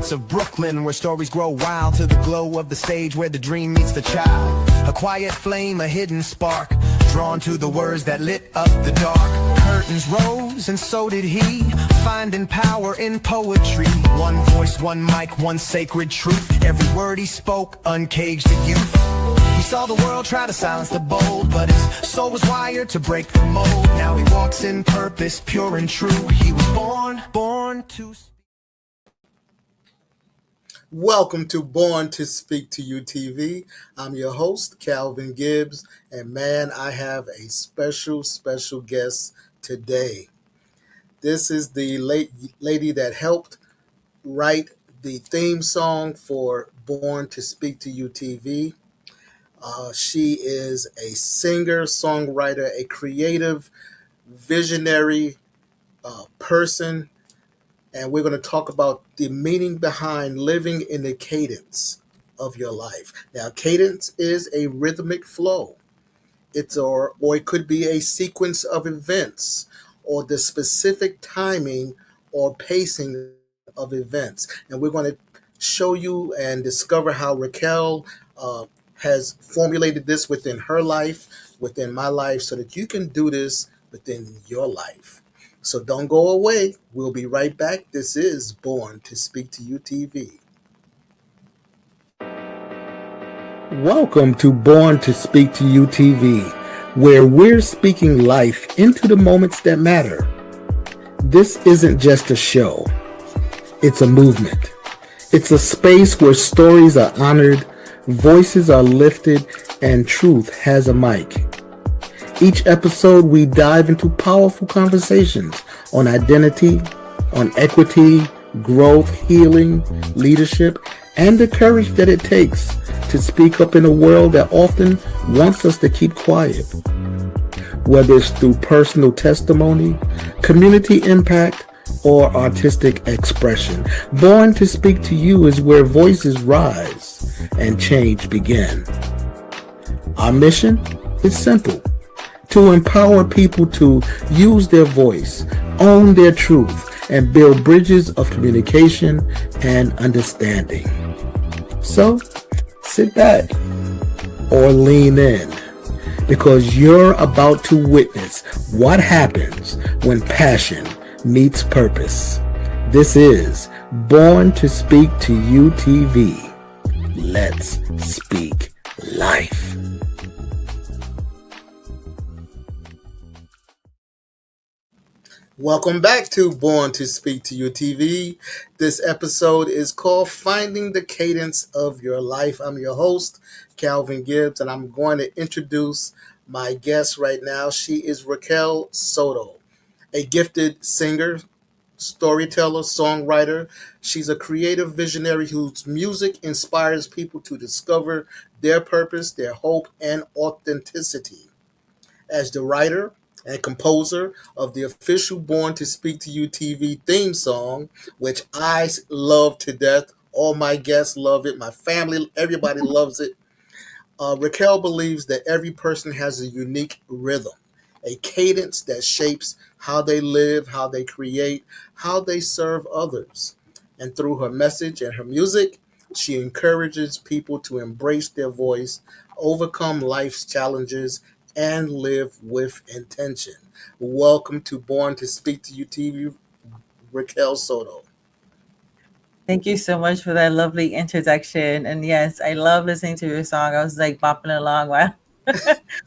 streets of Brooklyn, where stories grow wild, to the glow of the stage where the dream meets the child. A quiet flame, a hidden spark, drawn to the words that lit up the dark. Curtains rose and so did he, finding power in poetry. One voice, one mic, one sacred truth. Every word he spoke uncaged the youth. He saw the world try to silence the bold, but his soul was wired to break the mold. Now he walks in purpose, pure and true. He was born to speak. Welcome to Born to Speak to You TV. I'm your host, Calvin Gibbs, and man, I have a special guest today. This is the lady that helped write the theme song for Born to Speak to You TV. She is a singer, songwriter, a creative, visionary person, and we're going to talk about the meaning behind living in the cadence of your life. Now, cadence is a rhythmic flow. Or it could be a sequence of events, or the specific timing or pacing of events. And we're going to show you and discover how Raquel has formulated this within her life, within my life, so that you can do this within your life. So don't go away. We'll be right back. This is Born to Speak to You TV. Welcome to Born to Speak to You TV, where we're speaking life into the moments that matter. This isn't just a show. It's a movement. It's a space where stories are honored, voices are lifted, and truth has a mic. Each episode, we dive into powerful conversations on identity, on equity, growth, healing, leadership, and the courage that it takes to speak up in a world that often wants us to keep quiet. Whether it's through personal testimony, community impact, or artistic expression, Born to Speak to You is where voices rise and change begin. Our mission is simple: to empower people to use their voice, own their truth, and build bridges of communication and understanding. So, sit back or lean in, because you're about to witness what happens when passion meets purpose. This is Born to Speak to You TV. Let's speak life. Welcome back to Born to Speak to You TV. This episode is called Finding the Cadence of Your Life. I'm your host, Calvin Gibbs, and I'm going to introduce my guest right now. She is Raquel Soto, a gifted singer, storyteller, songwriter. She's a creative visionary whose music inspires people to discover their purpose, their hope, and authenticity. As the writer and composer of the official Born to Speak to You TV theme song, which I love to death. All my guests love it. My family, everybody loves it. Raquel believes that every person has a unique rhythm, a cadence that shapes how they live, how they create, how they serve others. And through her message and her music, she encourages people to embrace their voice, overcome life's challenges, and live with intention. Welcome to Born to Speak to You TV, Raquel Soto. Thank you so much for that lovely introduction. And yes, I love listening to your song. I was like bopping along while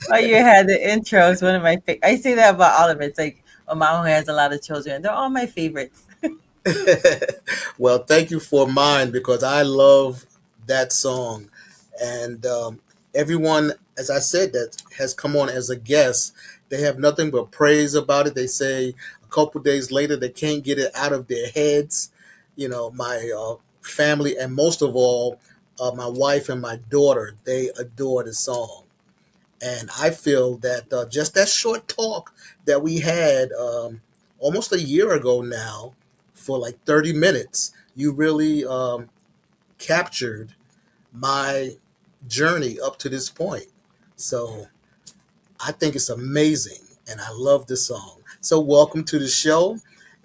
while you had the intro. It's one of my I say that about all of it. It's like a mom who has a lot of children. They're all my favorites. Well, thank you for mine, because I love that song. And everyone, as I said, that has come on as a guest, they have nothing but praise about it. They say a couple days later they can't get it out of their heads. You know, my family, and most of all, my wife and my daughter, they adore the song. And I feel that just that short talk that we had almost a year ago now, for like 30 minutes, you really captured my journey up to this point. So I think it's amazing, and I love this song. So welcome to the show.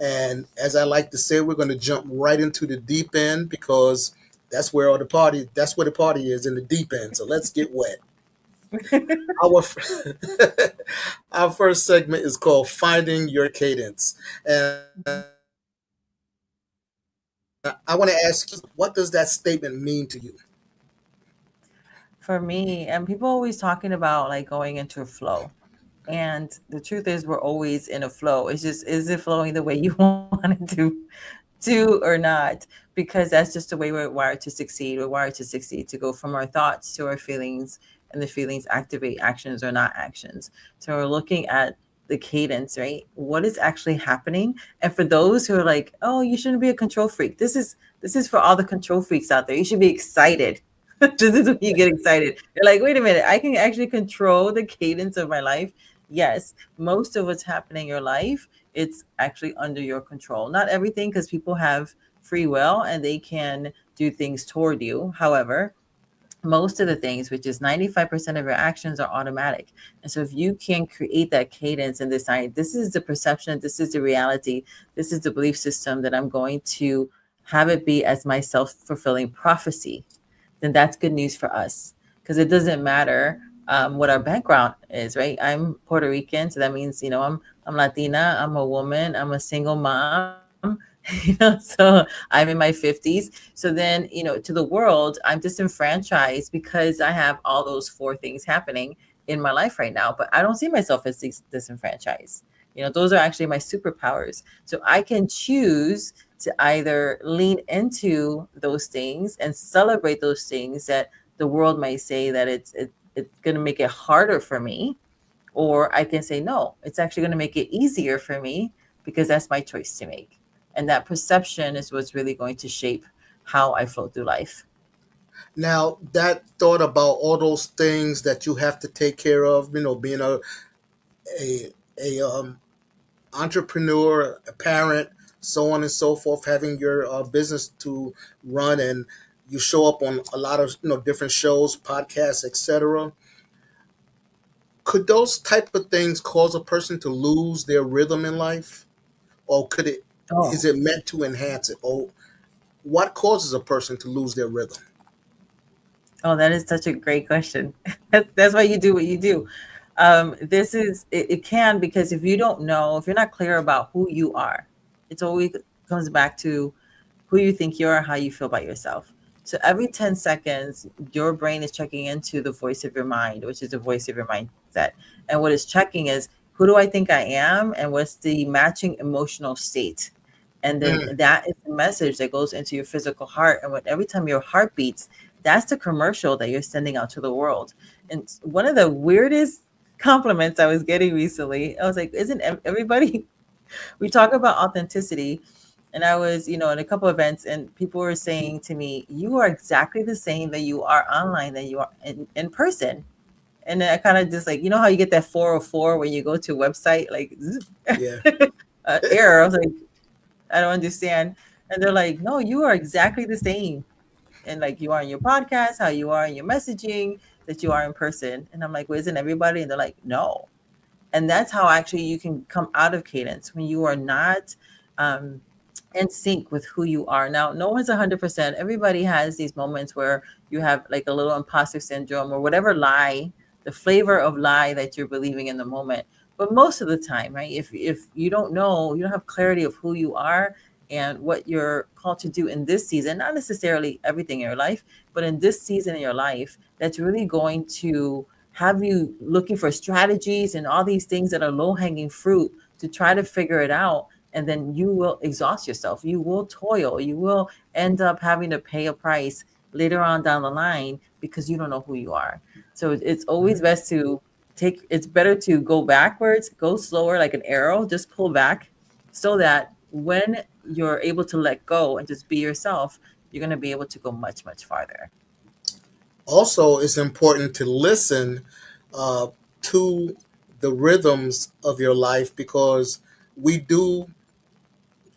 And as I like to say, we're going to jump right into the deep end because that's where the party is, in the deep end. So let's get wet. Our our first segment is called Finding Your Cadence. And I want to ask you, what does that statement mean to you? For me, and people always talking about like going into a flow. And the truth is, we're always in a flow. It's just, is it flowing the way you want it to or not? Because that's just the way we're wired to succeed. We're wired to succeed, to go from our thoughts to our feelings, and the feelings activate actions or not actions. So we're looking at the cadence, right? What is actually happening? And for those who are like, oh, you shouldn't be a control freak. This is for all the control freaks out there. You should be excited. This is when you get excited. You're like, wait a minute, I can actually control the cadence of my life. Yes, most of what's happening in your life, it's actually under your control. Not everything, because people have free will and they can do things toward you. However, most of the things, which is 95% of your actions, are automatic. And so if you can create that cadence and decide, this is the perception, this is the reality, this is the belief system that I'm going to have it be as my self-fulfilling prophecy, then that's good news for us, because it doesn't matter what our background is, right? I'm Puerto Rican, so that means, I'm Latina, I'm a woman, I'm a single mom. So I'm in my 50s. So then, to the world, I'm disenfranchised because I have all those four things happening in my life right now. But I don't see myself as disenfranchised. Those are actually my superpowers. So I can choose to either lean into those things and celebrate those things that the world might say that it's going to make it harder for me, or I can say no, it's actually going to make it easier for me, because that's my choice to make. And that perception is what's really going to shape how I flow through life. Now, that thought about all those things that you have to take care of, being a, a entrepreneur, a parent, so on and so forth, having your business to run, and you show up on a lot of different shows, podcasts, etc. Could those type of things cause a person to lose their rhythm in life, or could it? Is Oh, it meant to enhance it, or what causes a person to lose their rhythm? oh, that is such a great question. That's why you do what you do. This is it can, because if you don't know, if you're not clear about who you are, it's always comes back to who you think you are, how you feel about yourself. So every 10 seconds, your brain is checking into the voice of your mind, which is the voice of your mindset. And what it's checking is, who do I think I am? And what's the matching emotional state? And then Mm, that is the message that goes into your physical heart. And when every time your heart beats, that's the commercial that you're sending out to the world. And one of the weirdest compliments I was getting recently, I was like, isn't everybody, we talk about authenticity, and I was, in a couple events, and people were saying to me, you are exactly the same that you are online, that you are in person. And then I kind of just like, how you get that 404 when you go to a website, like yeah. error. I was like, I don't understand. And they're like, no, you are exactly the same. And like you are in your podcast, how you are in your messaging, that you are in person. And I'm like, well, isn't everybody? And they're like, no. And that's how actually you can come out of cadence, when you are not um, in sync with who you are. Now, no one's 100%. Everybody has these moments where you have like a little imposter syndrome, or whatever lie, the flavor of lie that you're believing in the moment. But most of the time, right? If you don't know, you don't have clarity of who you are and what you're called to do in this season, not necessarily everything in your life, but in this season in your life, that's really going to have you looking for strategies and all these things that are low hanging fruit to try to figure it out. And then you will exhaust yourself. You will toil. You will end up having to pay a price later on down the line, because you don't know who you are. So it's always best to it's better to go backwards, go slower like an arrow, just pull back, so that when you're able to let go and just be yourself, you're going to be able to go much, much farther. Also, it's important to listen uh, to the rhythms of your life, because we do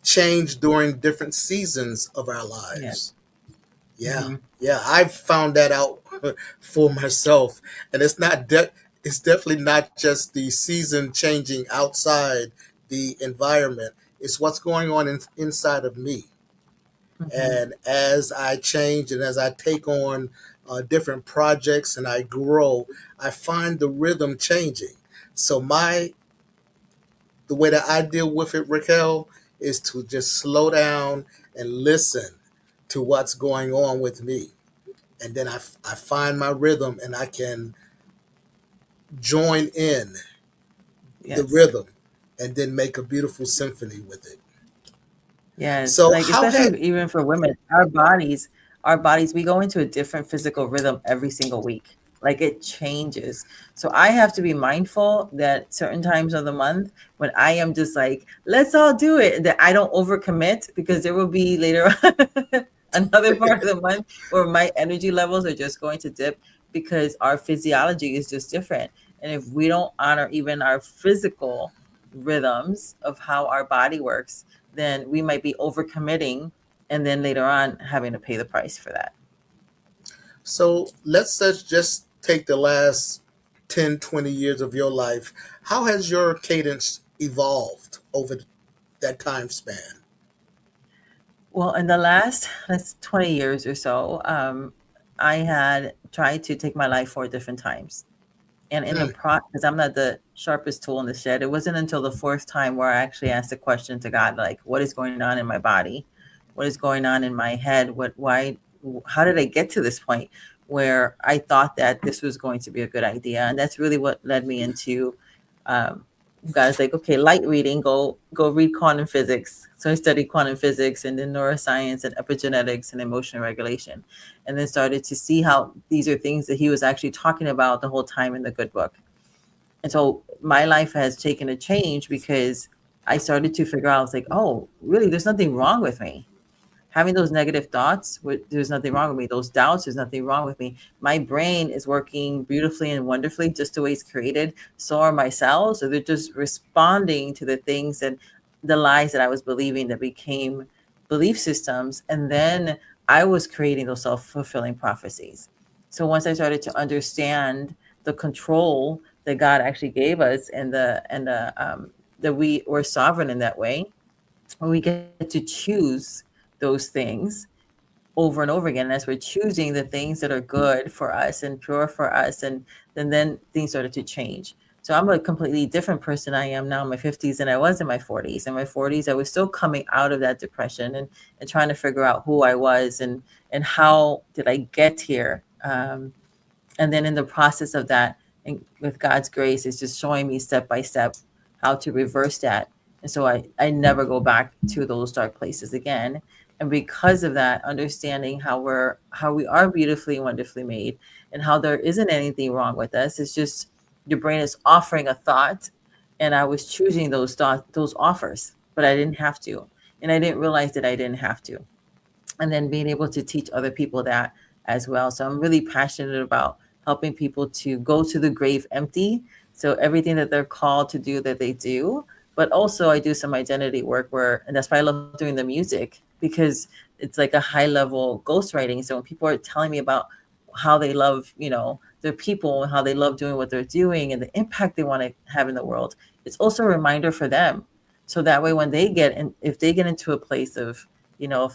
change during different seasons of our Yeah. lives. Yeah, Hmm. yeah, I've found that out for myself, and it's definitely not just the season changing outside the environment. It's what's going on inside of me. Hmm. And as I change and as I take on different projects and I grow, I find the rhythm changing. So the way that I deal with it, Raquel, is to just slow down and listen to what's going on with me. And then I find my rhythm and I can join in the Yes. rhythm and then make a beautiful symphony with it. Yes, So like how had especially even for women, our bodies, we go into a different physical rhythm every single week. Like it changes. So I have to be mindful that certain times of the month when I am just like, let's all do it, that I don't overcommit because there will be later on another part of the month where my energy levels are just going to dip because our physiology is just different. And if we don't honor even our physical rhythms of how our body works, then we might be overcommitting and then later on having to pay the price for that. so let's just take the last 10, 20 years of your life. How has your cadence evolved over that time span? Well, in the last, that's 20 years or so, I had tried to take my life 4 different times. And in the Mm, because I'm not the sharpest tool in the shed, it wasn't until the fourth time where I actually asked the question to God, like, what is going on in my body? What is going on in my head? How did I get to this point where I thought that this was going to be a good idea? And that's really what led me into, um, God's like, okay, light reading, go read quantum physics. So I studied quantum physics and then neuroscience and epigenetics and emotion regulation, and then started to see how these are things that he was actually talking about the whole time in the good book. And so my life has taken a change because I started to figure out, I was like, oh, really, there's nothing wrong with me having those negative thoughts. There's nothing wrong with me. Those doubts, there's nothing wrong with me. My brain is working beautifully and wonderfully just the way it's created. So are my cells. So they're just responding to the things and the lies that I was believing that became belief systems. And then I was creating those self-fulfilling prophecies. So once I started to understand the control that God actually gave us, and that we were sovereign in that way, we get to choose those things over and over again. As we're choosing the things that are good for us and pure for us, and then things started to change. So I'm a completely different person I am now in my 50s than I was in my 40s. In my 40s, I was still coming out of that depression and trying to figure out who I was and how did I get here. And then in the process of that, and with God's grace, it's just showing me step by step how to reverse that. And so I never go back to those dark places again. And because of that, understanding how we are beautifully and wonderfully made, and how there isn't anything wrong with us. It's just your brain is offering a thought, and I was choosing those offers, but I didn't have to. And I didn't realize that I didn't have to, and then being able to teach other people that as well. So I'm really passionate about helping people to go to the grave empty. So everything that they're called to do, that they do. But also I do some identity work and that's why I love doing the music, because it's like a high level ghostwriting. So when people are telling me about how they love, their people and how they love doing what they're doing and the impact they want to have in the world, it's also a reminder for them. So that way, when if they get into a place of, you know,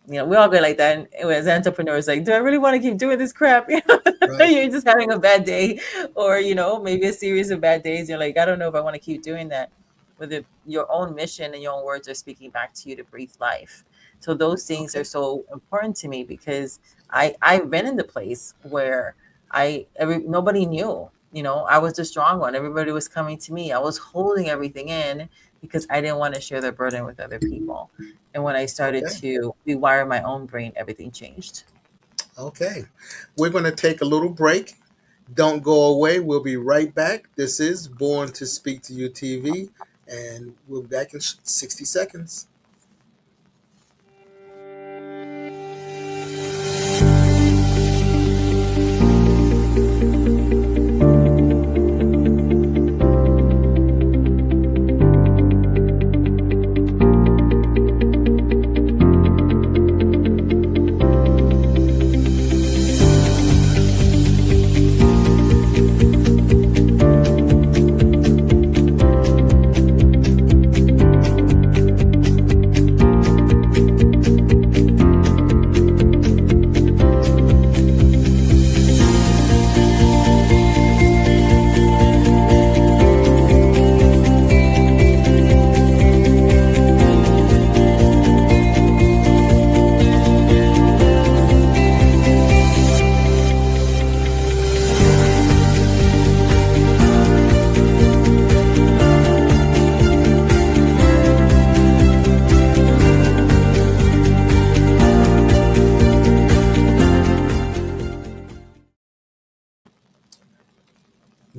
we all get like that. And as entrepreneurs, like, do I really want to keep doing this crap? right. You're just having a bad day, or maybe a series of bad days. You're like, I don't know if I want to keep doing that. Whether your own mission and your own words are speaking back to you to breathe life. So those things are Okay. so important to me because I've been in the place where nobody knew. I was the strong one. Everybody was coming to me. I was holding everything in because I didn't want to share the burden with other people. And when I started Okay. to rewire my own brain, everything changed. Okay. We're going to take a little break. Don't go away. We'll be right back. This is Born to Speak to You TV, and we'll be back in 60 seconds.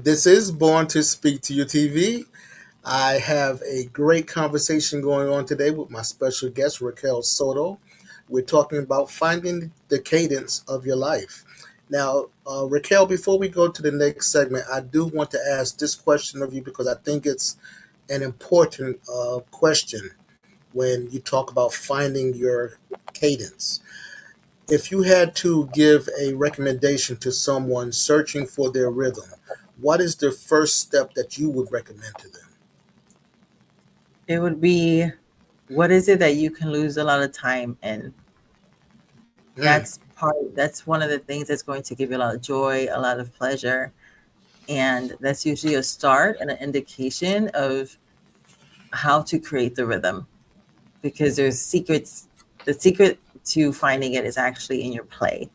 This is Born to Speak to You TV. I have a great conversation going on today with my special guest, Raquel Soto. We're talking about finding the cadence of your life. Now, Raquel, before we go to the next segment, I do want to ask this question of you because I think it's an important question when you talk about finding your cadence. If you had to give a recommendation to someone searching for their rhythm, what is the first step that you would recommend to them? It would be, what is it that you can lose a lot of time in? Mm, That's one of the things that's going to give you a lot of joy, a lot of pleasure. And that's usually a start and an indication of how to create the rhythm, because there's secrets. The secret to finding it is actually in your play.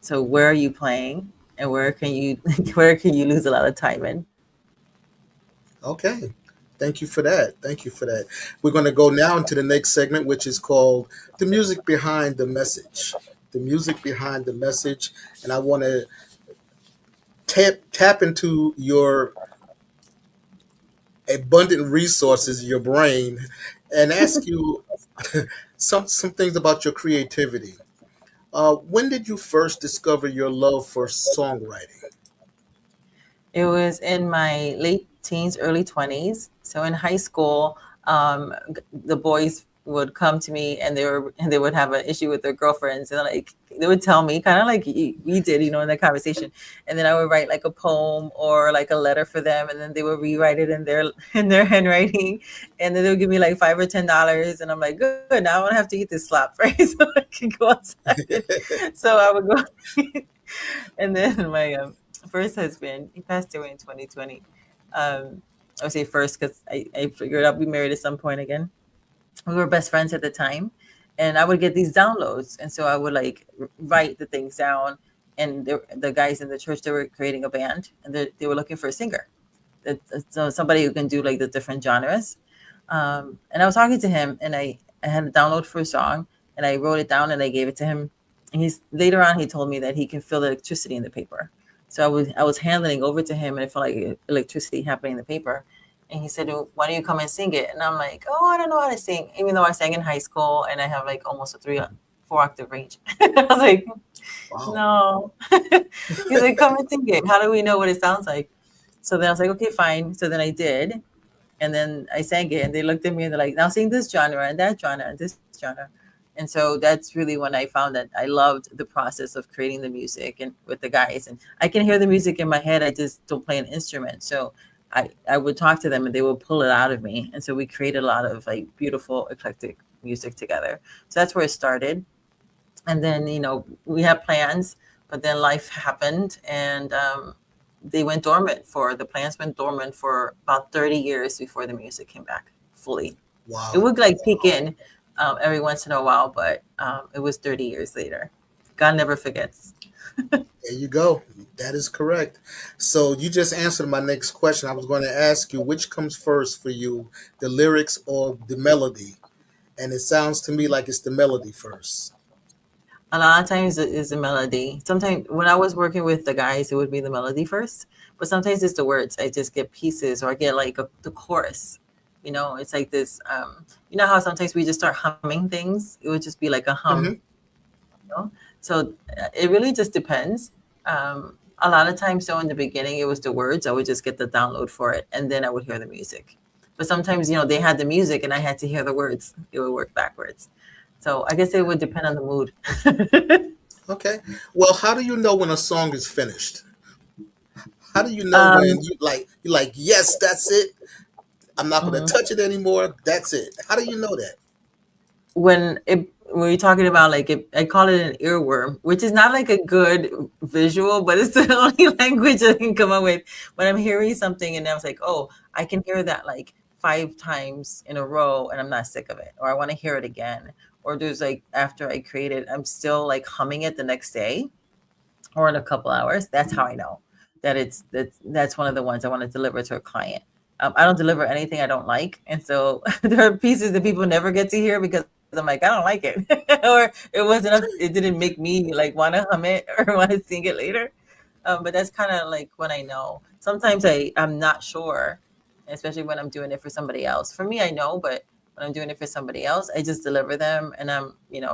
So where are you playing, and where can you where can you lose a lot of time in? okay. Thank you for that. Thank you for that. We're going to go now into the next segment, which is called The Music Behind the Message. The music behind the message. And I want to tap into your abundant resources, your brain, and ask you some things about your creativity. When did you first discover your love for songwriting? It was in my late teens, early 20s. So in high school, the boys would come to me, and they would have an issue with their girlfriends, and like they would tell me, kind of like we did, in that conversation. And then I would write like a poem or like a letter for them, and then they would rewrite it in their handwriting, and then they would give me like $5 or $10, and I'm like, good, now I don't have to eat this slop, right? So I can go outside. So I would go. And then my first husband, he passed away in 2020. I would say first because I figured I'll be married at some point again. We were best friends at the time, and I would get these downloads, and so I would like write the things down. And the guys in the church, they were creating a band, and they were looking for a singer, so somebody who can do like the different genres. And I was talking to him, and I had a download for a song, and I wrote it down and I gave it to him. And he's later on, he told me that he can feel the electricity in the paper. So I was handling over to him, and I felt like electricity happening in the paper. And he said, "Well, why don't you come and sing it?" And I'm like, "Oh, I don't know how to sing," even though I sang in high school and I have like almost a 4 octave range. I was like, Wow. no. He's like, "Come and sing it. How do we know what it sounds like?" So then I was like, "Okay, fine." So then I did. And then I sang it, and they looked at me and they're like, "Now sing this genre and that genre and this genre." And so that's really when I found that I loved the process of creating the music and with the guys. And I can hear the music in my head. I just don't play an instrument. So I would talk to them, and they would pull it out of me. And so we created a lot of like beautiful, eclectic music together. So that's where it started. And then, we had plans, but then life happened, and the plans went dormant for about 30 years before the music came back fully. It Wow. would like peek in every once in a while, but it was 30 years later. God never forgets. There you go. That is correct. So you just answered my next question. I was going to ask you which comes first for you, the lyrics or the melody? And it sounds to me like it's the melody first. A lot of times it is the melody. Sometimes when I was working with the guys, it would be the melody first, but sometimes it's the words. I just get pieces, or I get like the chorus. It's like this. You know how sometimes we just start humming things? It would just be like a hum. Hmm. So it really just depends. A lot of times, though, in the beginning, it was the words. I would just get the download for it, and then I would hear the music. But sometimes, they had the music, and I had to hear the words. It would work backwards. So I guess it would depend on the mood. Okay. Well, how do you know when a song is finished? How do you know um, when you like, yes, that's it. I'm not going to mhm. touch it anymore. That's it. How do you know that? When we're talking about like I call it an earworm, which is not like a good visual, but it's the only language I can come up with. When I'm hearing something and I was like, oh, I can hear that like 5 times in a row and I'm not sick of it, or I want to hear it again. Or there's like after I create it, I'm still like humming it the next day or in a couple hours. That's how I know that that's one of the ones I want to deliver to a client. I don't deliver anything I don't like, and so there are pieces that people never get to hear because I'm like, I don't like it, or it wasn't it didn't make me like want to hum it or want to sing it later. But that's kind of like when I know. sometimes I'm not sure, especially when I'm doing it for somebody else. For me, I know, but when I'm doing it for somebody else, I just deliver them, and I'm,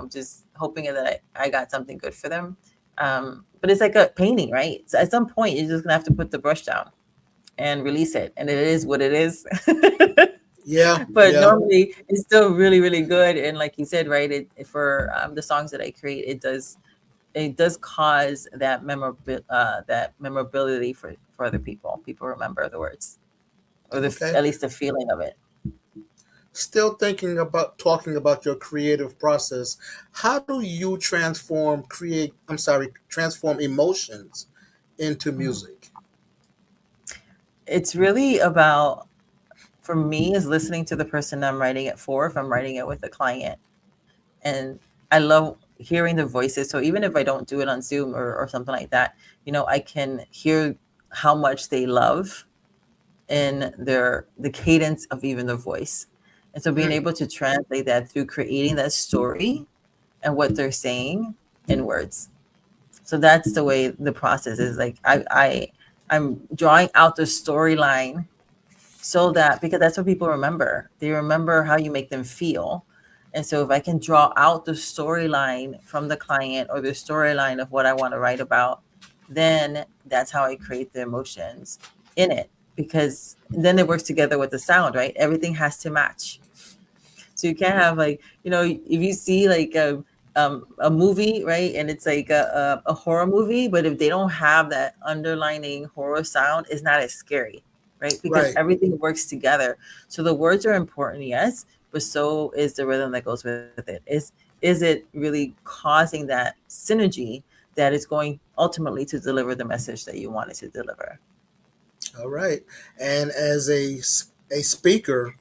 just hoping that I got something good for them. But it's like a painting, right? So at some point, you're just gonna have to put the brush down and release it, and it is what it is. Yeah, But yeah. normally, it's still really, really good. And like you said, right, for the songs that I create, it does cause that memorability for other people. People remember the words, or Okay. at least the feeling of it. Still thinking about talking about your creative process. How do you transform emotions into Mhm. music? It's really about, for me, is listening to the person I'm writing it for. If I'm writing it with a client, and I love hearing the voices. So even if I don't do it on Zoom or something like that, I can hear how much they love in the cadence of even the voice. And so being Mm, able to translate that through creating that story and what they're saying in words. So that's the way the process is. Like I'm drawing out the storyline, so that, because that's what people remember. They remember how you make them feel. And so if I can draw out the storyline from the client, or the storyline of what I want to write about, then that's how I create the emotions in it. Because then it works together with the sound, right? Everything has to match. So you can't have, like, if you see like a movie, right, and it's like a horror movie, but if they don't have that underlining horror sound, it's not as scary, right? Because right. everything works together. So the words are important, yes, but so is the rhythm that goes with it. Is it really causing that synergy that is going ultimately to deliver the message that you wanted to deliver? All right. And as a speaker,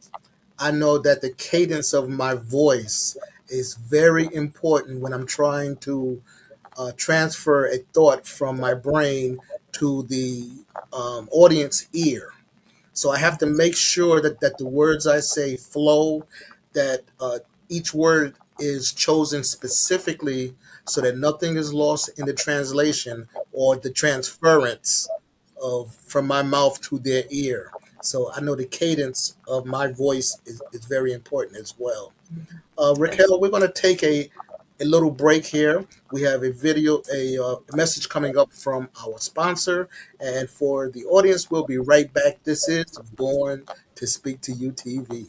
I know that the cadence of my voice is very important when I'm trying to transfer a thought from my brain to the audience ear. So I have to make sure that the words I say flow, that each word is chosen specifically so that nothing is lost in the translation or the transference of from my mouth to their ear. So I know the cadence of my voice is very important as well. Yes. Raquel, we're going to take a little break here. We have a message coming up from our sponsor. And for the audience, we'll be right back. This is Born to Speak to You TV.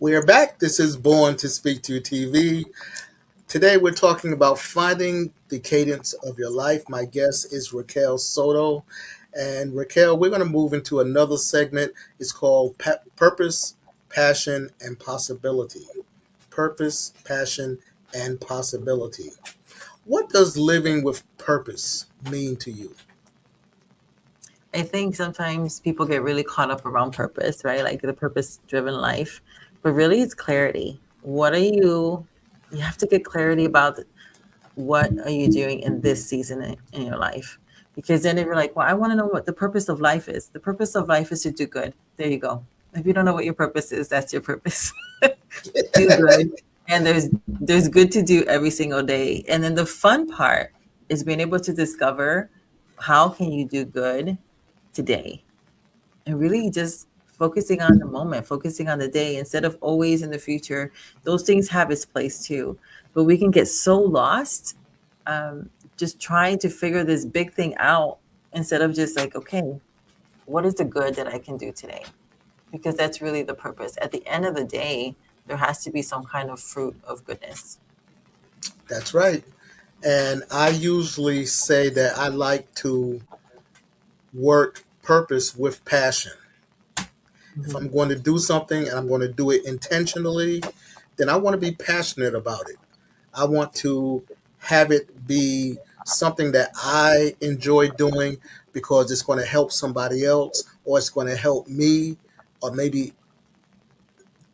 We are back. This is Born to Speak to You TV. Today we're talking about finding the cadence of your life. My guest is Raquel Soto. And Raquel, we're going to move into another segment. It's called Purpose, Passion, and Possibility. Purpose, Passion, and Possibility. What does living with purpose mean to you? I think sometimes people get really caught up around purpose, right? Like the purpose driven life. But really, it's clarity. You have to get clarity about what are you doing in this season in your life. Because then if you're like, well, I want to know what the purpose of life is. The purpose of life is to do good. There you go. If you don't know what your purpose is, that's your purpose. Do good. And there's good to do every single day. And then the fun part is being able to discover, how can you do good today? and really just focusing on the moment, focusing on the day instead of always in the future. Those things have its place too, but we can get so lost, um, just trying to figure this big thing out instead of just like, okay, what is the good that I can do today? Because that's really the purpose. At the end of the day, there has to be some kind of fruit of goodness. That's right. And I usually say that I like to work purpose with passion. If Mhm. I'm going to do something and I'm going to do it intentionally, then I want to be passionate about it. I want to have it be something that I enjoy doing because it's going to help somebody else or it's going to help me, or maybe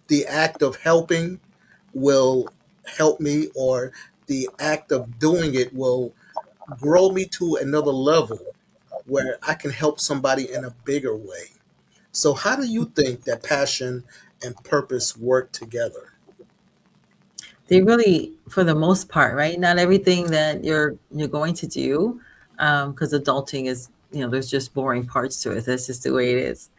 the act of helping will help me, or the act of doing it will grow me to another level where I can help somebody in a bigger way. So, how do you think that passion and purpose work together? They really, for the most part, right? Not everything that you're going to do, because adulting is, there's just boring parts to it. That's just the way it is.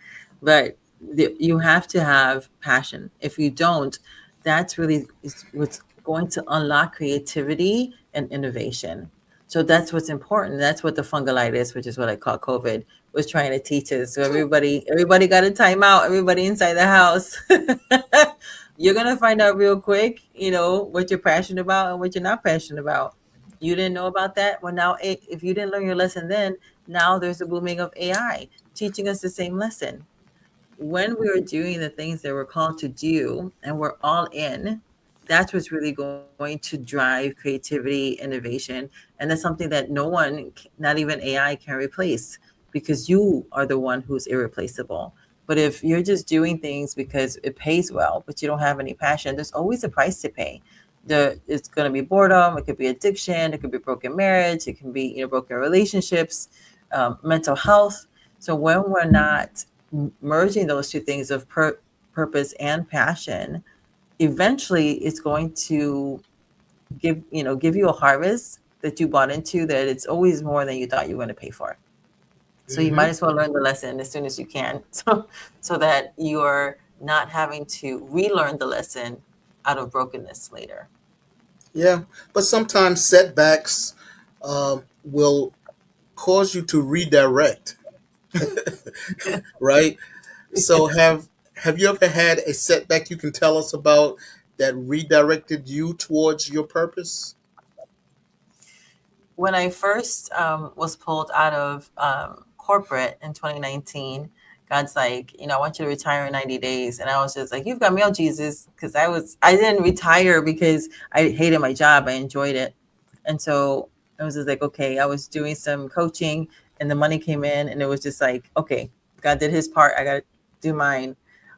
But you have to have passion. If you don't, that's really is what's going to unlock creativity and innovation. So that's what's important. That's what the fungalitis, which is what I call COVID, was trying to teach us. So everybody got a timeout. Everybody inside the house. You're gonna find out real quick, what you're passionate about and what you're not passionate about. You didn't know about that. Well, now if you didn't learn your lesson then, now there's a booming of AI teaching us the same lesson. When we are doing the things that we're called to do and we're all in, that's what's really going to drive creativity, innovation. And that's something that no one, not even AI, can replace, because you are the one who's irreplaceable. But if you're just doing things because it pays well, but you don't have any passion, there's always a price to pay. It's going to be boredom. It could be addiction. It could be broken marriage. It can be, broken relationships, mental health. So when we're not merging those two things of purpose and passion, eventually it's going to give you a harvest that you bought into, that it's always more than you thought you were going to pay for. So you might Hmm. as well learn the lesson as soon as you can, so that you're not having to relearn the lesson out of brokenness later. Yeah, but sometimes setbacks will cause you to redirect, right? So, have you ever had a setback you can tell us about that redirected you towards your purpose? When I first was pulled out of corporate in 2019, God's like, I want you to retire in 90 days. And I was just like, you've got mail, Jesus. Because I didn't retire because I hated my job. I enjoyed it. And so I was just like, okay, I was doing some coaching and the money came in and it was just like, okay, God did his part. I got to do mine.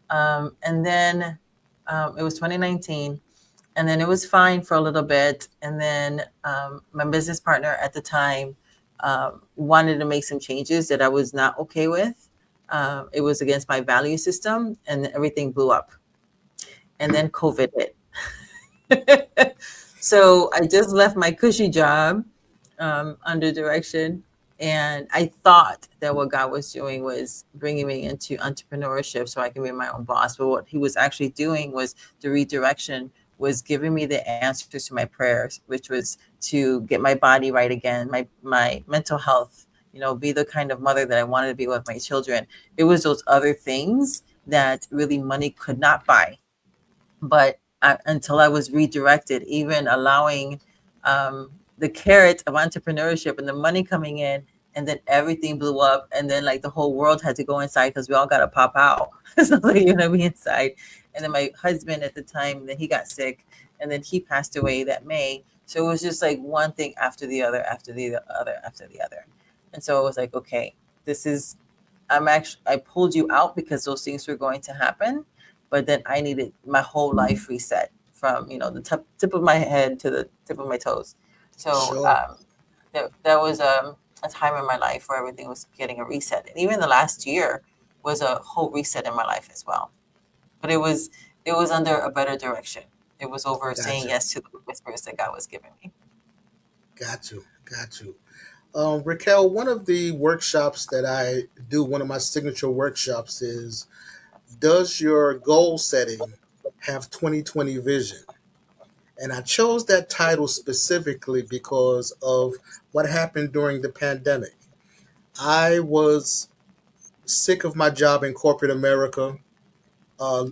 And then it was 2019, and then it was fine for a little bit. And then my business partner at the time wanted to make some changes that I was not okay with. It was against my value system, and everything blew up. And then COVID hit. So I just left my cushy job under direction. And I thought that what God was doing was bringing me into entrepreneurship so I can be my own boss. But what he was actually doing was the redirection, was giving me the answers to my prayers, which was to get my body right again, my mental health, be the kind of mother that I wanted to be with my children. It was those other things that really money could not buy. But until I was redirected, even allowing the carrot of entrepreneurship and the money coming in, and then everything blew up, and then like the whole world had to go inside because we all got to pop out. So like, be inside. And then my husband at the time, then he got sick, and then he passed away that May. So it was just like one thing after the other, after the other, after the other. And so it was like, okay, this is I pulled you out because those things were going to happen, but then I needed my whole life reset from the tip of my head to the tip of my toes. So Sure. that was a time in my life where everything was getting a reset, and even the last year was a whole reset in my life as well. But it was under a better direction. It was over saying Gotcha. yes to the whispers that God was giving me. Got you. Got you. Raquel, one of the workshops that I do, one of my signature workshops is, does your goal setting have 2020 vision? And I chose that title specifically because of what happened during the pandemic. I was sick of my job in corporate America. Uh,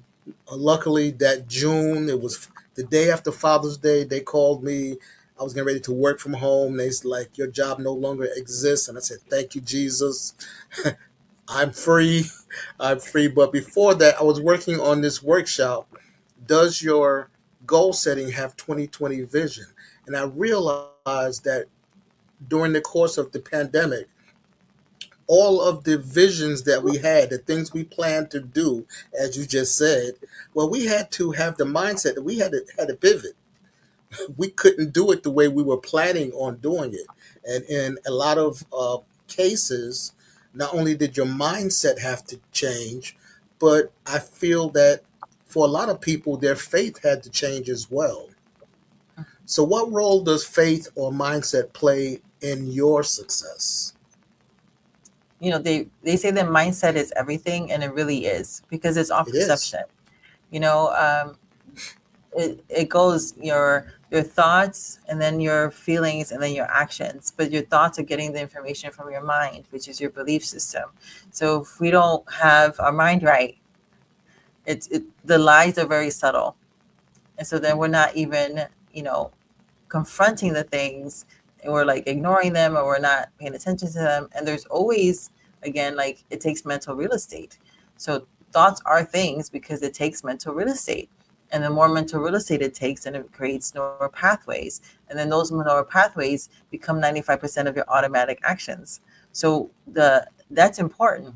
Luckily, that June, it was the day after Father's Day, they called me. I was getting ready to work from home. They was like, your job no longer exists. And I said, thank you, Jesus. I'm free. I'm free. But before that, I was working on this workshop. Does your goal setting have 2020 vision? And I realized that during the course of the pandemic, all of the visions that we had, the things we planned to do, as you just said, well, we had to have the mindset that we had to pivot. We couldn't do it the way we were planning on doing it. And in a lot of cases, not only did your mindset have to change, but I feel that for a lot of people, their faith had to change as well. So, what role does faith or mindset play in your success? They say that mindset is everything, and it really is, because it's all It is. perception. You know, it goes your thoughts, and then your feelings, and then your actions. But your thoughts are getting the information from your mind, which is your belief system. So if we don't have our mind right, the lies are very subtle, and so then we're not even confronting the things, and we're like ignoring them, or we're not paying attention to them. And there's always, again, like, it takes mental real estate. So thoughts are things because it takes mental real estate. And the more mental real estate it takes, then it creates neural pathways. And then those neural pathways become 95% of your automatic actions. So that's important.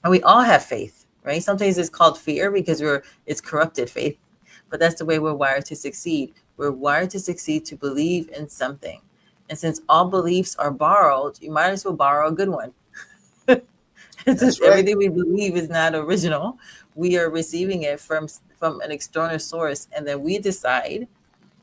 And we all have faith, right? Sometimes it's called fear because it's corrupted faith. But that's the way we're wired to succeed. We're wired to succeed to believe in something. And since all beliefs are borrowed, you might as well borrow a good one. Since That's right. everything we believe is not original, we are receiving it from an external source, and then we decide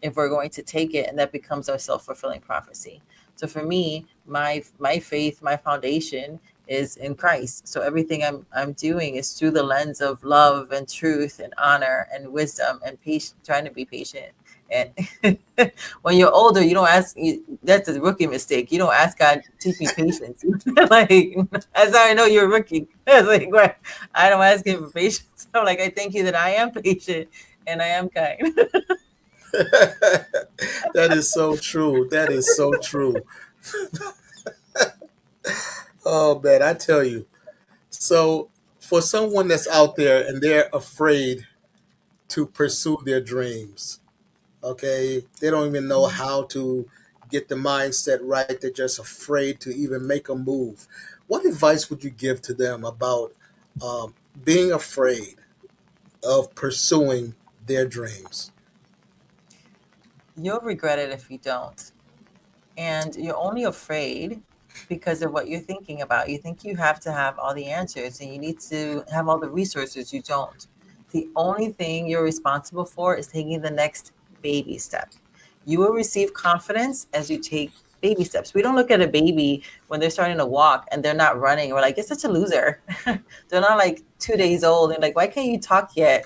if we're going to take it, and that becomes our self-fulfilling prophecy. So for me, my faith, my foundation is in Christ. So everything I'm doing is through the lens of love and truth and honor and wisdom and patient, trying to be patient. And when you're older, you don't ask. That's a rookie mistake. You don't ask God, teach me patience. Like, that's how I know you're a rookie. It's like, well, I don't ask Him for patience. I'm like, I thank you that I am patient and I am kind. That is so true. That is so true. Oh man, I tell you. So for someone that's out there and they're afraid to pursue their dreams, okay, they don't even know how to get the mindset right. They're just afraid to even make a move. What advice would you give to them about being afraid of pursuing their dreams? You'll regret it if you don't. And you're only afraid because of what you're thinking about. You think you have to have all the answers and you need to have all the resources. You don't. The only thing you're responsible for is taking the next baby step. You will receive confidence as you take baby steps. We don't look at a baby when they're starting to walk and they're not running. We're like, you're such a loser. They're not like 2 days old and like, why can't you talk yet?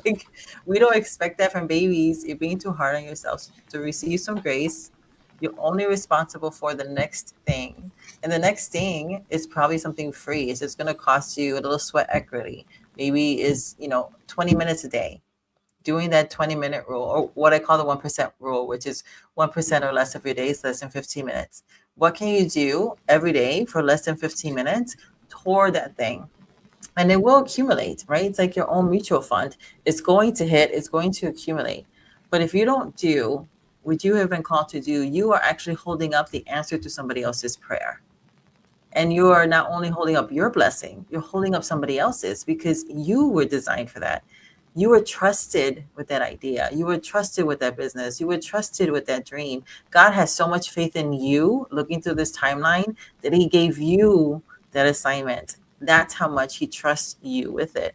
Like, we don't expect that from babies. You're being too hard on yourself. To receive some grace, you're only responsible for the next thing. And the next thing is probably something free. It's just going to cost you a little sweat equity. Maybe is, 20 minutes a day. Doing that 20-minute rule, or what I call the 1% rule, which is 1% or less of your days, less than 15 minutes. What can you do every day for less than 15 minutes toward that thing? And it will accumulate, right? It's like your own mutual fund. It's going to hit, it's going to accumulate. But if you don't do what you have been called to do, you are actually holding up the answer to somebody else's prayer. And you are not only holding up your blessing, you're holding up somebody else's, because you were designed for that. You were trusted with that idea. You were trusted with that business. You were trusted with that dream. God has so much faith in you, looking through this timeline, that He gave you that assignment. That's how much He trusts you with it.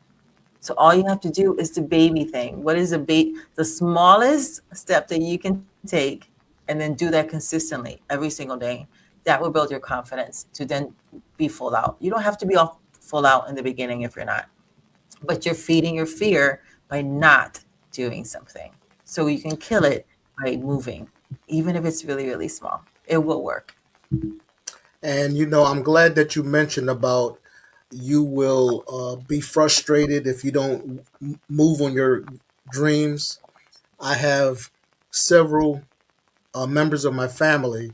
So all you have to do is the baby thing. What is the smallest step that you can take, and then do that consistently every single day. that will build your confidence to then be full out. You don't have to be all full out in the beginning if you're not, but you're feeding your fear by not doing something. So you can kill it by moving, even if it's really, really small. It will work. And I'm glad that you mentioned about you will be frustrated if you don't move on your dreams. I have several members of my family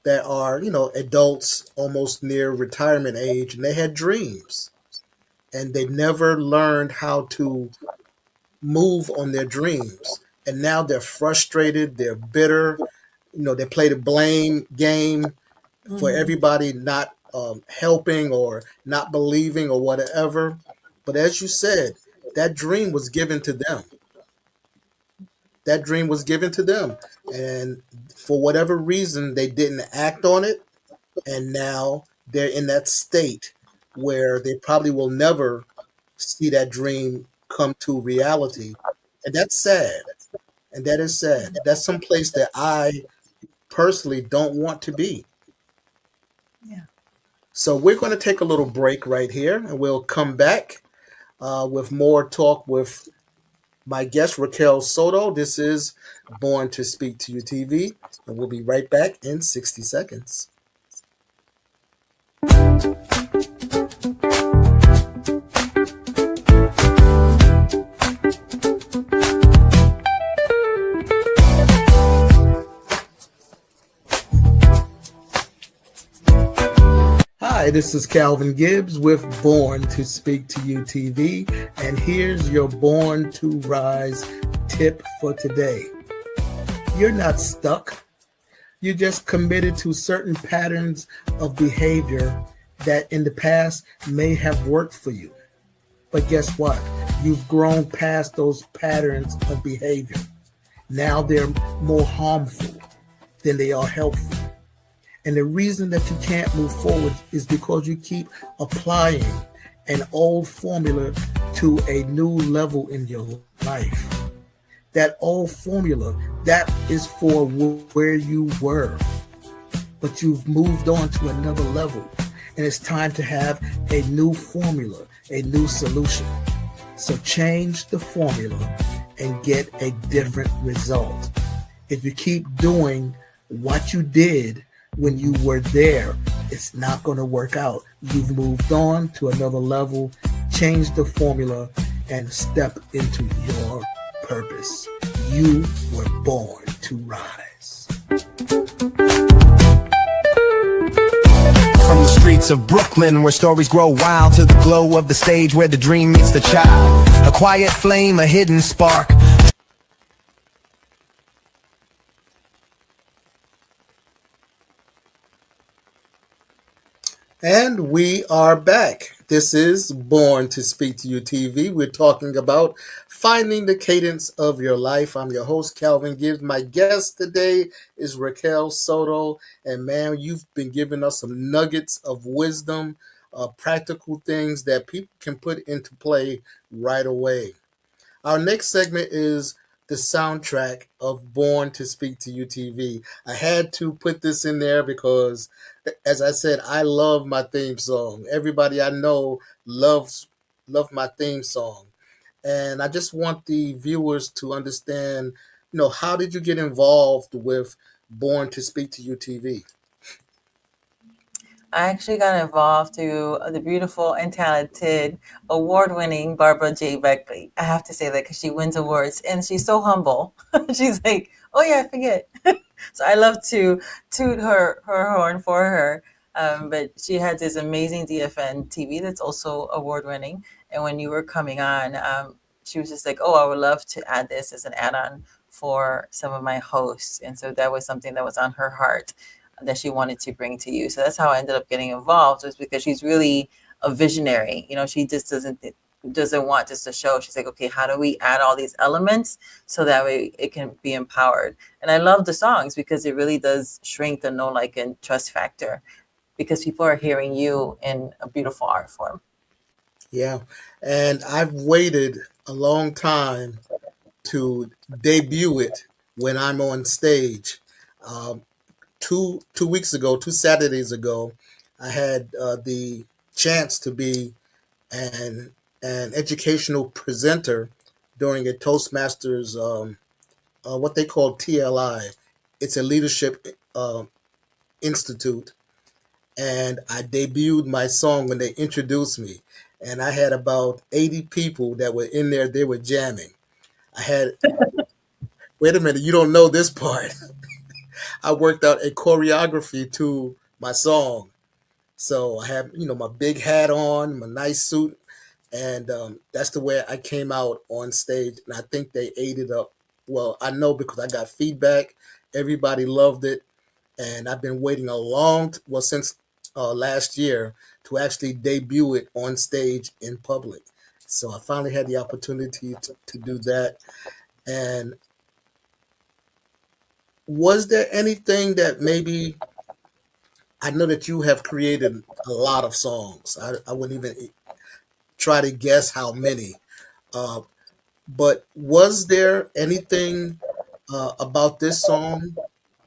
that are, adults almost near retirement age, and they had dreams, and they never learned how to move on their dreams. And now they're frustrated, they're bitter, they play the blame game for Mhm. everybody not helping or not believing or whatever. But as you said, that dream was given to them. That dream was given to them. And for whatever reason, they didn't act on it. And now they're in that state where they probably will never see that dream come to reality. And that's sad. And that is sad. That's some place that I personally don't want to be. Yeah. So we're going to take a little break right here, and we'll come back with more talk with my guest, Raquel Soto. This is Born to Speak to You TV, and we'll be right back in 60 seconds. Hi, this is Calvin Gibbs with Born to Speak to You TV, and here's your Born to Rise tip for today. You're not stuck. You're just committed to certain patterns of behavior that in the past may have worked for you. But guess what? You've grown past those patterns of behavior. Now they're more harmful than they are helpful. And the reason that you can't move forward is because you keep applying an old formula to a new level in your life. That old formula, that is for where you were. But you've moved on to another level. And it's time to have a new formula, a new solution. So change the formula and get a different result. If you keep doing what you did when you were there, it's not going to work out. You've moved on to another level, change the formula, and step into your purpose. You were born to rise. From the streets of Brooklyn, where stories grow wild, to the glow of the stage where the dream meets the child. A quiet flame, a hidden spark. And we are back. This is Born to Speak to You TV. We're talking about finding the cadence of your life. I'm your host, Calvin Gibbs. My guest today is Raquel Soto. And man, you've been giving us some nuggets of wisdom, practical things that people can put into play right away. Our next segment is the soundtrack of Born to Speak to You TV. I had to put this in there because, as I said, I love my theme song. Everybody I know love my theme song. And I just want the viewers to understand, how did you get involved with Born to Speak to You TV? I actually got involved through the beautiful and talented, award-winning Barbara J. Beckley. I have to say that because she wins awards and she's so humble. She's like, "Oh yeah, I forget." So I love to toot her horn for her. But she had this amazing DFN TV that's also award-winning. And when you were coming on, she was just like, "Oh, I would love to add this as an add-on for some of my hosts." And so that was something that was on her heart that she wanted to bring to you. So that's how I ended up getting involved, was because she's really a visionary. She just doesn't want just a show. She's like, okay, how do we add all these elements so that way it can be empowered? And I love the songs because it really does shrink the know, like, and trust factor, because people are hearing you in a beautiful art form. Yeah. And I've waited a long time to debut it when I'm on stage. Um, two weeks ago, 2 Saturdays ago, I had the chance to be an educational presenter during a Toastmasters, what they call TLI. It's a leadership institute, and I debuted my song when they introduced me, and I had about 80 people that were in there. They were jamming. I had Wait a minute, you don't know this part. I worked out a choreography to my song. So I have, my big hat on, my nice suit, and that's the way I came out on stage. And I think they ate it up. Well, I know because I got feedback. Everybody loved it, and I've been waiting since last year to actually debut it on stage in public. So I finally had the opportunity to do that. And was there anything that maybe I know that you have created a lot of songs. I wouldn't even try to guess how many. Uh, but was there anything about this song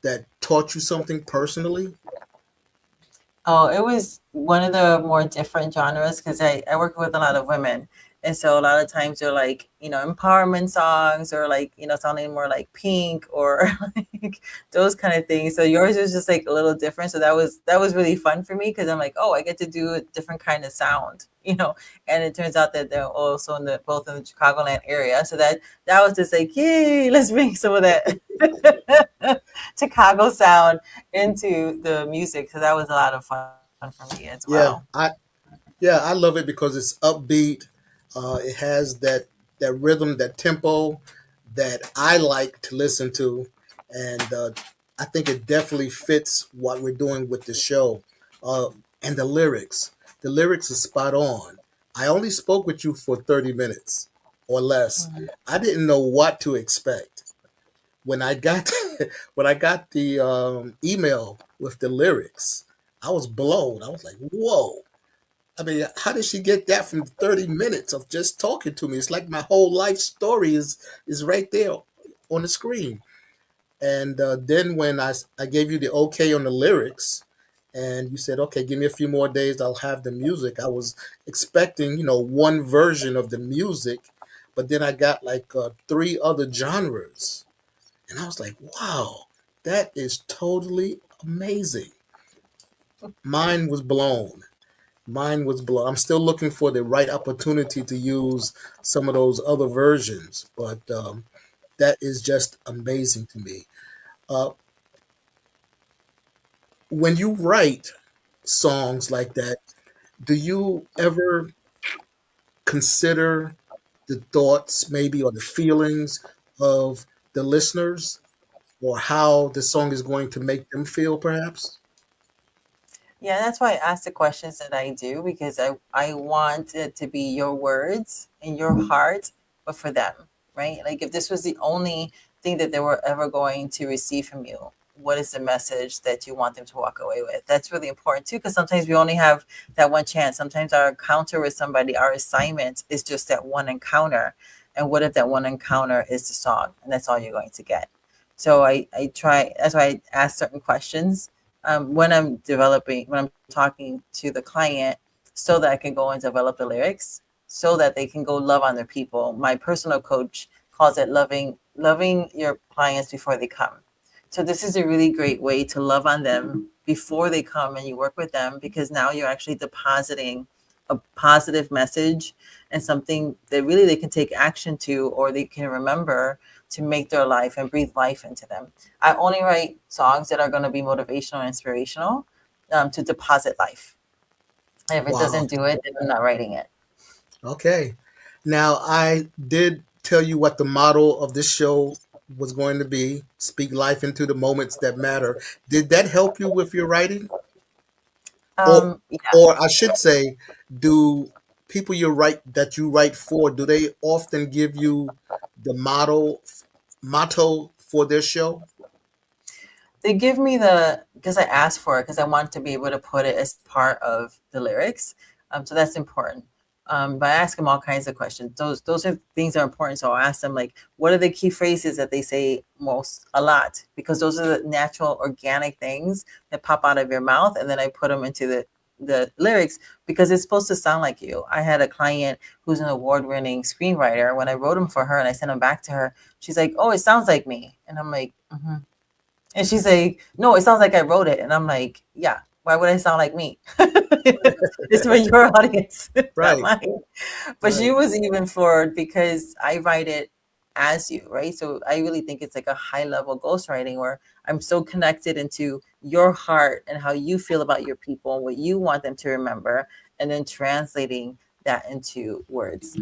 that taught you something personally? Oh, it was one of the more different genres because I work with a lot of women. And so a lot of times they're like, empowerment songs or like, sounding more like Pink or like those kind of things. So yours was just like a little different. So that was really fun for me because I'm like, oh, I get to do a different kind of sound, and it turns out that they're also both in the Chicagoland area. So that was just like, yay, let's bring some of that Chicago sound into the music. So that was a lot of fun for me as Yeah, well. I love it because it's upbeat. It has that rhythm, that tempo that I like to listen to, and I think it definitely fits what we're doing with the show. Uh, and the lyrics, the lyrics are spot on. I only spoke with you for 30 minutes or less. Mhm. I didn't know what to expect when I got when I got the email with the lyrics. I was blown. I was like, "Whoa!" I mean, how did she get that from 30 minutes of just talking to me? It's like my whole life story is right there on the screen. And then when I gave you the okay on the lyrics, and you said, okay, give me a few more days, I'll have the music. I was expecting, one version of the music, but then I got like three other genres. And I was like, wow, that is totally amazing. Mine was blown. Mine was blown. I'm still looking for the right opportunity to use some of those other versions, but that is just amazing to me. Uh, when you write songs like that, do you ever consider the thoughts, maybe, or the feelings of the listeners, or how the song is going to make them feel, perhaps? Yeah, that's why I ask the questions that I do because I want it to be your words in your heart, but for them, right? Like if this was the only thing that they were ever going to receive from you, what is the message that you want them to walk away with? That's really important too, because sometimes we only have that one chance. Sometimes our encounter with somebody, our assignment is just that one encounter. And what if that one encounter is the song and that's all you're going to get? So I try, that's why I ask certain questions when I'm talking to the client, so that I can go and develop the lyrics, so that they can go love on their people. My personal coach calls it loving your clients before they come. So this is a really great way to love on them before they come and you work with them because now you're actually depositing a positive message and something that really they can take action to or they can remember to make their life and breathe life into them. I only write songs that are going to be motivational and inspirational to deposit life. And if it Wow. doesn't do it, then I'm not writing it. Okay. Now, I did tell you what the motto of this show was going to be: speak life into the moments that matter. Did that help you with your writing? Or, Yeah, or I should say, do people you write for, do they often give you the motto for their show? they give me the because I asked for it because I want to be able to put it as part of the lyrics. So that's important. But I ask them all kinds of questions. Those are things that are important. So I'll ask them like, what are the key phrases that they say most a lot? Because those are the natural, organic things that pop out of your mouth, and then I put them into the lyrics because it's supposed to sound like you. I had a client who's an award-winning screenwriter. When I wrote him for her and I sent him back to her, she's like, "Oh, it sounds like me," and I'm like, "Mm-hmm." And she's like, "No, it sounds like I wrote it," and I'm like, "Yeah. Why would I sound like me?" It's for your audience, not Right. mine. But she Right. was even floored because I write it as you, right? So I really think it's like a high level ghostwriting where I'm so connected into your heart and how you feel about your people and what you want them to remember, and then translating that into words,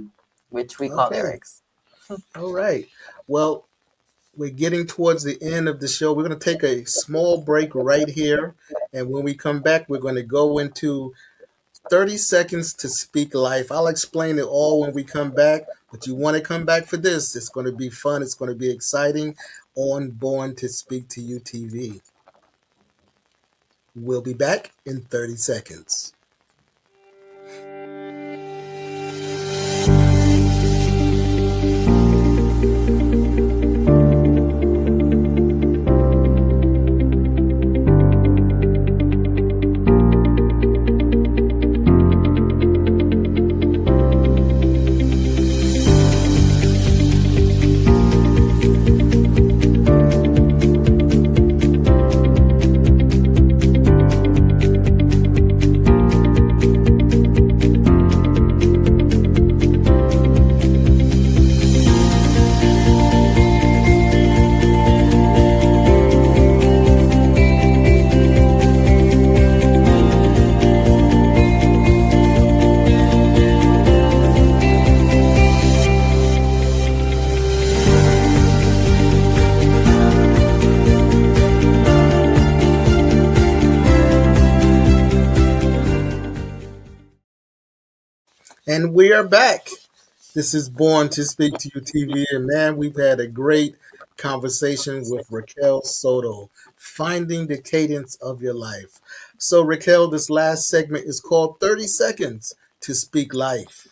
which we call Okay. lyrics. All right. Well, we're getting towards the end of the show. We're going to take a small break right here. And when we come back, we're going to go into 30 seconds to speak life. I'll explain it all when we come back, but you want to come back for this. It's going to be fun. It's going to be exciting on Born to Speak to You TV. We'll be back in 30 seconds. And we are back. This is Born to Speak to You TV. And man, we've had a great conversation with Raquel Soto, finding the cadence of your life. So, Raquel, this last segment is called 30 Seconds to Speak Life.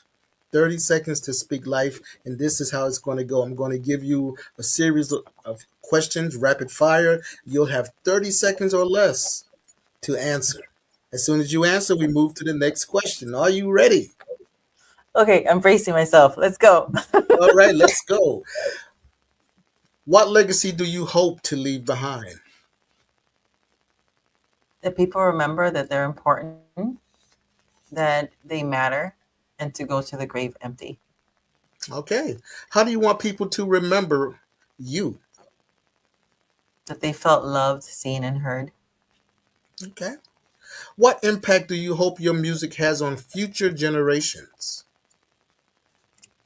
30 seconds to speak life. And this is how it's going to go. I'm going to give you a series of questions, rapid fire. You'll have 30 seconds or less to answer. As soon as you answer, we move to the next question. Are you ready? Okay, I'm bracing myself. Let's go. All right, let's go. What legacy do you hope to leave behind? That people remember that they're important, that they matter, and to go to the grave empty. Okay. How do you want people to remember you? That they felt loved, seen, and heard. Okay. What impact do you hope your music has on future generations?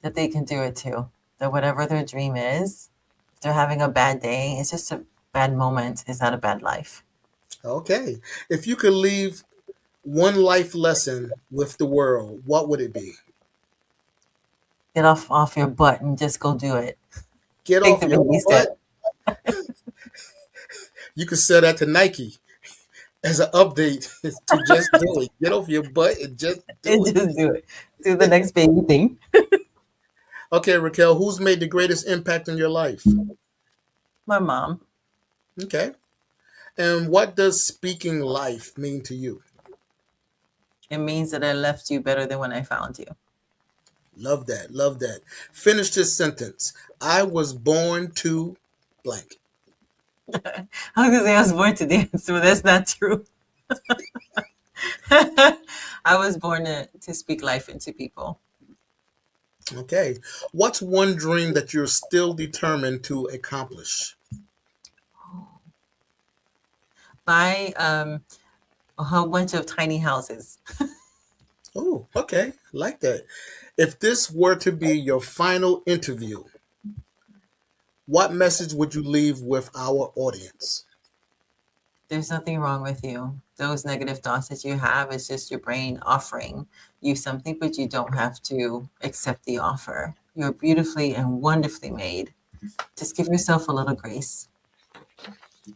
That they can do it too. That whatever their dream is, if they're having a bad day, it's just a bad moment. It's not a bad life. Okay. If you could leave one life lesson with the world, what would it be? Get off your butt and just go do it. Get Take off the your baby butt. step You could sell that to Nike as an update to just do it. Get off your butt and just and do it. just do it. Do the next baby thing. Okay, Raquel, who's made the greatest impact in your life? My mom. Okay. And what does speaking life mean to you? It means that I left you better than when I found you. Love that. Love that. Finish this sentence. I was born to blank. I was gonna say I was born to dance, but that's not true. I was born to speak life into people. Okay. What's one dream that you're still determined to accomplish? Buy a whole bunch of tiny houses. Oh, okay. Like that. If this were to be your final interview, what message would you leave with our audience? There's nothing wrong with you. Those negative thoughts that you have is just your brain offering you something, but you don't have to accept the offer. You're beautifully and wonderfully made. Just give yourself a little grace.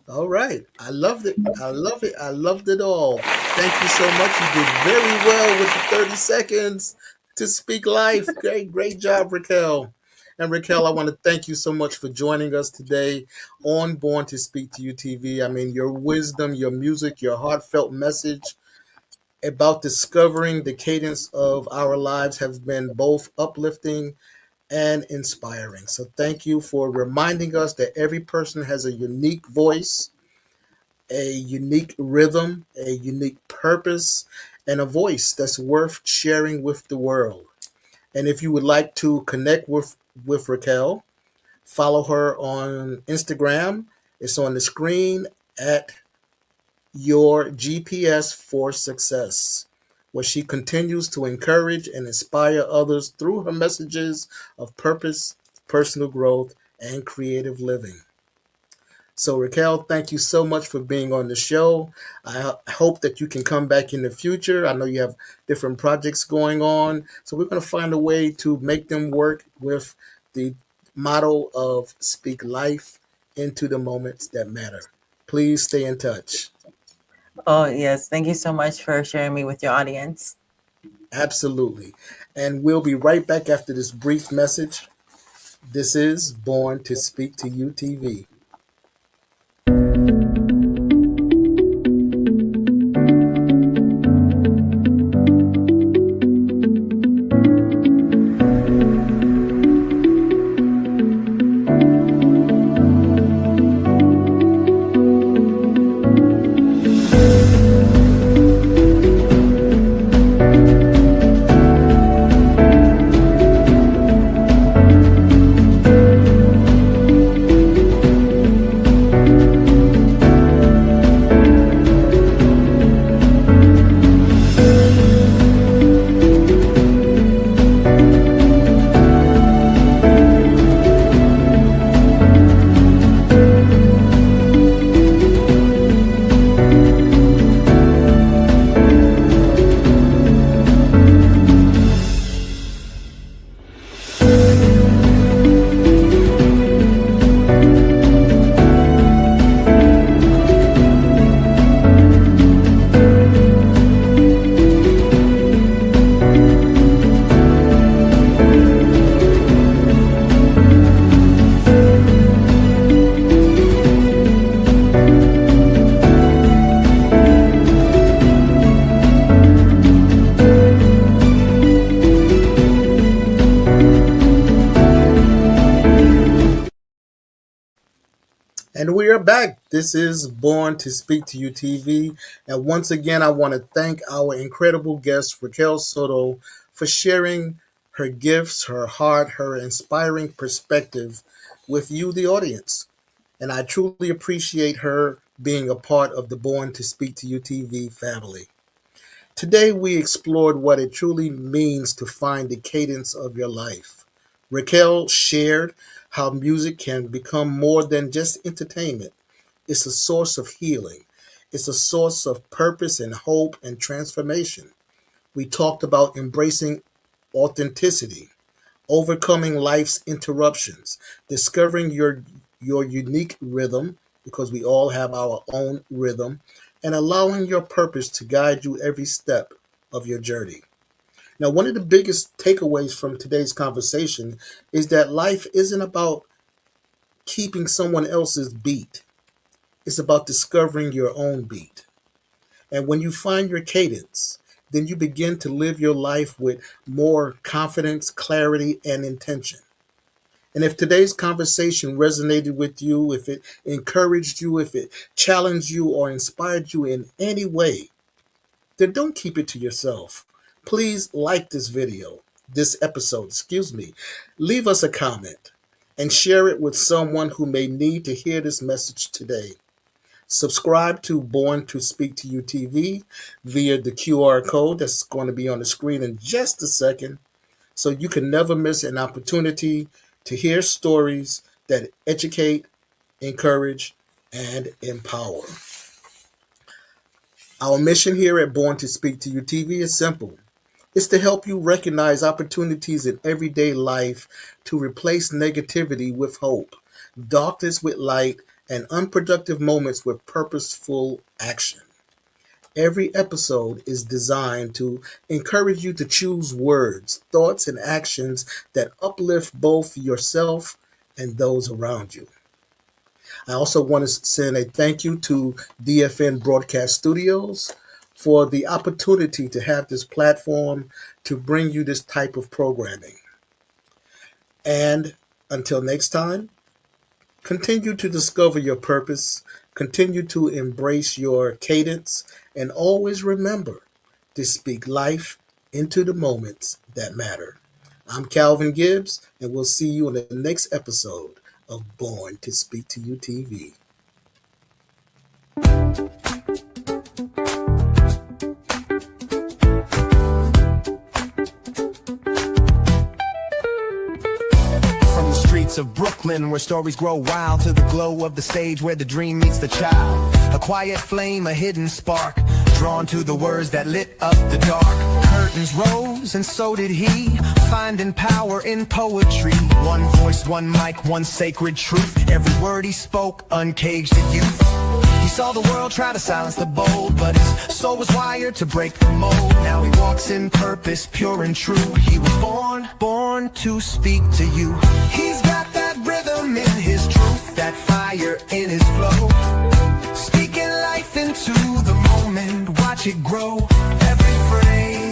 All right. I loved it. I love it. I loved it all. Thank you so much. You did very well with the 30 seconds. to speak life. Great job, Raquel. And Raquel, I want to thank you so much for joining us today on Born to Speak to You TV. I mean, your wisdom, your music, your heartfelt message about discovering the cadence of our lives has been both uplifting and inspiring. So thank you for reminding us that every person has a unique voice, a unique rhythm, a unique purpose, and a voice that's worth sharing with the world. And if you would like to connect with Raquel, follow her on Instagram. It's on the screen at your GPS for success, where she continues to encourage and inspire others through her messages of purpose, personal growth, and creative living. So, Raquel, thank you so much for being on the show. Hope that you can come back in the future. I know you have different projects going on. So, we're going to find a way to make them work with the motto of speak life into the moments that matter. Please stay in touch. Oh, yes. Thank you so much for sharing me with your audience. Absolutely. And we'll be right back after this brief message. This is Born to Speak to You TV. And we are back. This is Born to Speak to You TV. And once again, I want to thank our incredible guest, Raquel Soto, for sharing her gifts, her heart, her inspiring perspective with you, the audience. And I truly appreciate her being a part of the Born to Speak to You TV family. Today, we explored what it truly means to find the cadence of your life. Raquel shared how music can become more than just entertainment. It's a source of healing. It's a source of purpose and hope and transformation. We talked about embracing authenticity, overcoming life's interruptions, discovering your unique rhythm, because we all have our own rhythm, and allowing your purpose to guide you every step of your journey. Now, one of the biggest takeaways from today's conversation is that life isn't about keeping someone else's beat. It's about discovering your own beat. And when you find your cadence, then you begin to live your life with more confidence, clarity, and intention. And if today's conversation resonated with you, if it encouraged you, if it challenged you or inspired you in any way, then don't keep it to yourself. Please like this episode, leave us a comment and share it with someone who may need to hear this message today. Subscribe to Born to Speak to You TV via the QR code that's going to be on the screen in just a second, so you can never miss an opportunity to hear stories that educate, encourage, and empower. Our mission here at Born to Speak to You TV is simple. It's to help you recognize opportunities in everyday life to replace negativity with hope, darkness with light, and unproductive moments with purposeful action. Every episode is designed to encourage you to choose words, thoughts, and actions that uplift both yourself and those around you. I also want to send a thank you to DFN Broadcast Studios for the opportunity to have this platform to bring you this type of programming. And until next time, continue to discover your purpose, continue to embrace your cadence, and always remember to speak life into the moments that matter. I'm Calvin Gibbs, and we'll see you in the next episode of Born to Speak to You TV. Of Brooklyn, where stories grow wild, to the glow of the stage where the dream meets the child. A quiet flame, a hidden spark, drawn to the words that lit up the dark. Curtains rose and so did he, finding power in poetry. One voice, one mic, one sacred truth. Every word he spoke uncaged the youth. He saw the world try to silence the bold, but his soul was wired to break the mold. Now he walks in purpose, pure and true. He was born to speak to you. He's got that rhythm in his truth, that fire in his flow. Speaking life into the moment, watch it grow. Every phrase